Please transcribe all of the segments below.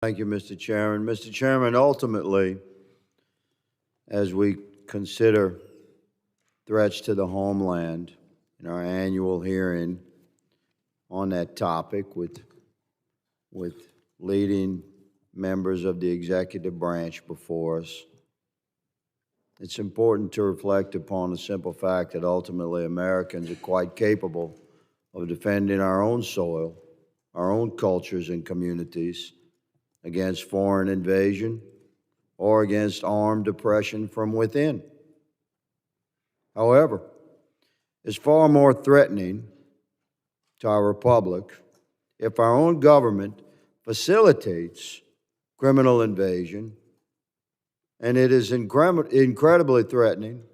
Thank you, Mr. Chairman. Mr. Chairman, ultimately, as we consider threats to the homeland in our annual hearing on that topic with leading members of the executive branch before us, it's important to reflect upon the simple fact that ultimately Americans are quite capable of defending our own soil, our own cultures and communities against foreign invasion or against armed oppression from within. However, it's far more threatening to our republic if our own government facilitates criminal invasion, and it is incredibly threatening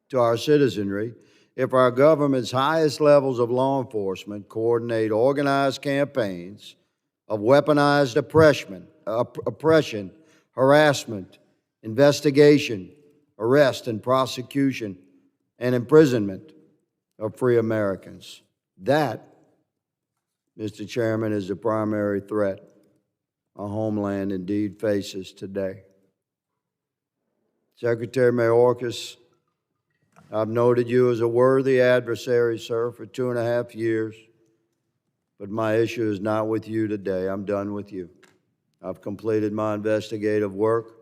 to our citizenry if our government's highest levels of law enforcement coordinate organized campaigns of weaponized oppression, harassment, investigation, arrest, and prosecution, and imprisonment of free Americans. That, Mr. Chairman, is the primary threat our homeland indeed faces today. Secretary Mayorkas, I've noted you as a worthy adversary, sir, for 2.5 years. But my issue is not with you today. I'm done with you. I've completed my investigative work.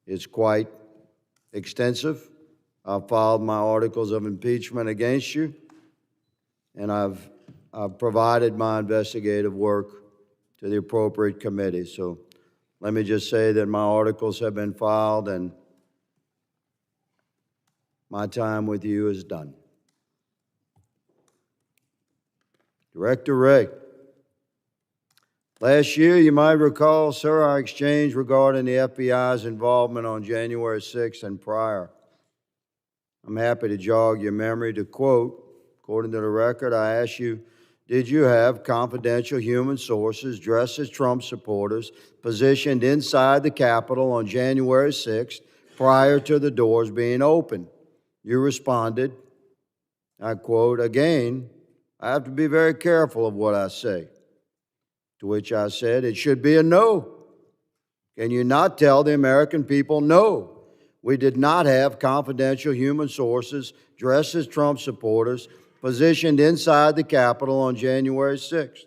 It's quite extensive. I've filed my articles of impeachment against you, and I've provided my investigative work to the appropriate committee. So let me just say that my articles have been filed, and my time with you is done. Director Wray, last year, you might recall, sir, our exchange regarding the FBI's involvement on January 6th and prior. I'm happy to jog your memory to quote, according to the record, I asked you, did you have confidential human sources dressed as Trump supporters positioned inside the Capitol on January 6th prior to the doors being opened? You responded, I quote, again, I have to be very careful of what I say. To which I said, it should be a no. Can you not tell the American people no? We did not have confidential human sources dressed as Trump supporters positioned inside the Capitol on January 6th.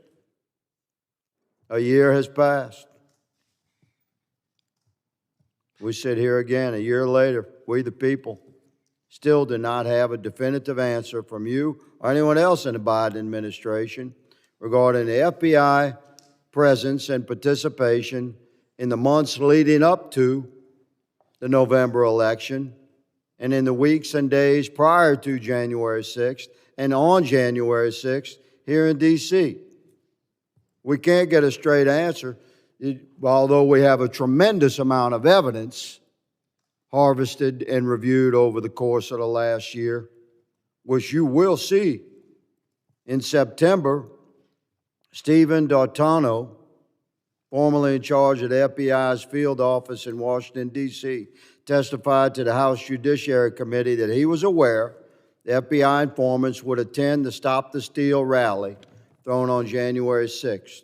A year has passed. We sit here again a year later, we the people still do not have a definitive answer from you or anyone else in the Biden administration regarding the FBI presence and participation in the months leading up to the November election and in the weeks and days prior to January 6th and on January 6th here in D.C. We can't get a straight answer, although we have a tremendous amount of evidence harvested and reviewed over the course of the last year, which you will see. In September, Stephen D'Artano, formerly in charge of the FBI's field office in Washington, D.C., testified to the House Judiciary Committee that he was aware the FBI informants would attend the Stop the Steal rally thrown on January 6th.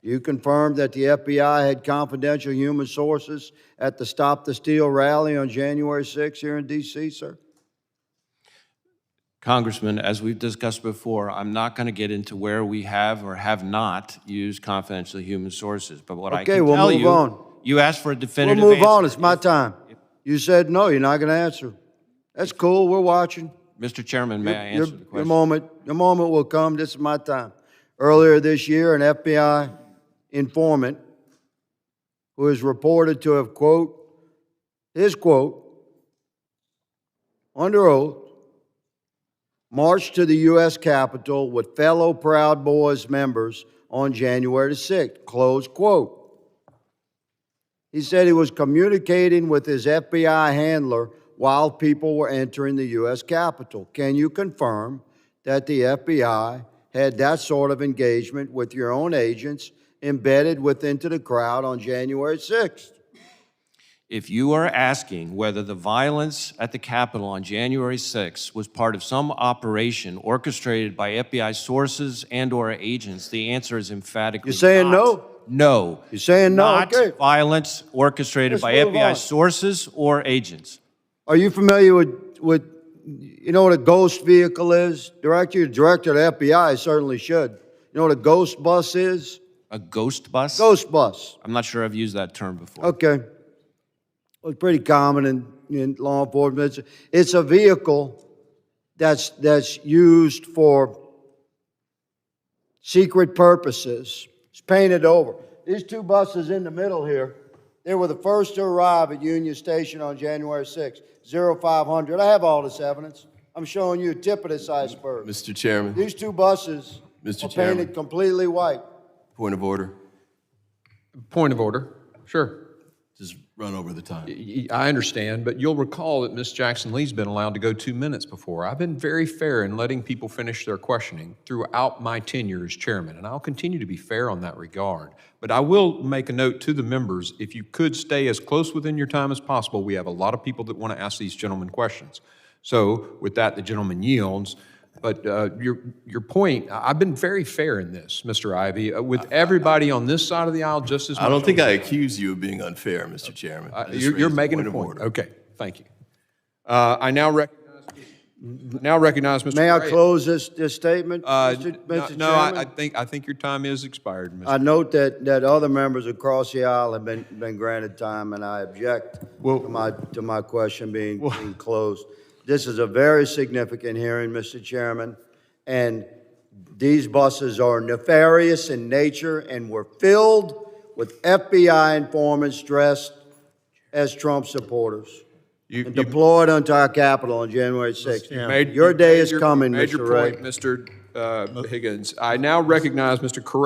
You confirmed that the FBI had confidential human sources at the Stop the Steal rally on January 6th here in D.C., sir? Congressman, as we've discussed before, I'm not going to get into where we have or have not used confidential human sources. But what I can tell you, on. You asked for a definitive We'll move answer. on. It's my time. You said no, you're not going to answer. That's cool. We're watching. Mr. Chairman, may I answer the question? Your moment will come. This is my time. Earlier this year, an FBI informant who is reported to have, quote, his quote, under oath, marched to the U.S. Capitol with fellow Proud Boys members on January 6th, close quote. He said he was communicating with his FBI handler while people were entering the U.S. Capitol. Can you confirm that the FBI had that sort of engagement with your own agents embedded into the crowd on January 6th? If you are asking whether the violence at the Capitol on January 6th was part of some operation orchestrated by FBI sources and/or agents, the answer is emphatically You're saying not. no? No. You're saying no? Not Okay. violence orchestrated Let's by move FBI on. sources or agents. Are you familiar with, you know what a ghost vehicle is? Director, you're director of the FBI, certainly should. You know what a ghost bus is? A ghost bus? Ghost bus. I'm not sure I've used that term before. Okay. Well, it's pretty common in law enforcement. It's a vehicle that's used for secret purposes. It's painted over. These two buses in the middle here, they were the first to arrive at Union Station on January 6th, 0500. I have all this evidence. I'm showing you a tip of this iceberg. Mr. Chairman, These two buses Mr. are Chairman. painted completely white. point of order. Point of order. Sure. Just run over the time. I understand, but you'll recall that Ms. Jackson Lee's been allowed to go 2 minutes before. I've been very fair in letting people finish their questioning throughout my tenure as chairman, and I'll continue to be fair on that regard. But I will make a note to the members, if you could stay as close within your time as possible. We have a lot of people that want to ask these gentlemen questions. So with that, the gentleman yields. But your point, I've been very fair in this, Mr. Ivey, with everybody on this side of the aisle just as much. I don't think I accuse you of being unfair, Mr. Chairman. I just You're raised making a of point. order. Okay, thank you. I now recognize Mr. May I Gray. close this statement, Mr. No, Chairman? I think your time is expired, Mr. I note that other members across the aisle have been granted time, and I object to my question being closed. This is a very significant hearing, Mr. Chairman, and these buses are nefarious in nature and were filled with FBI informants dressed as Trump supporters and deployed onto our Capitol on January 6th. Your day is coming, Mr. Mr. Ray. Mr. Higgins. I now recognize Mr. Correa.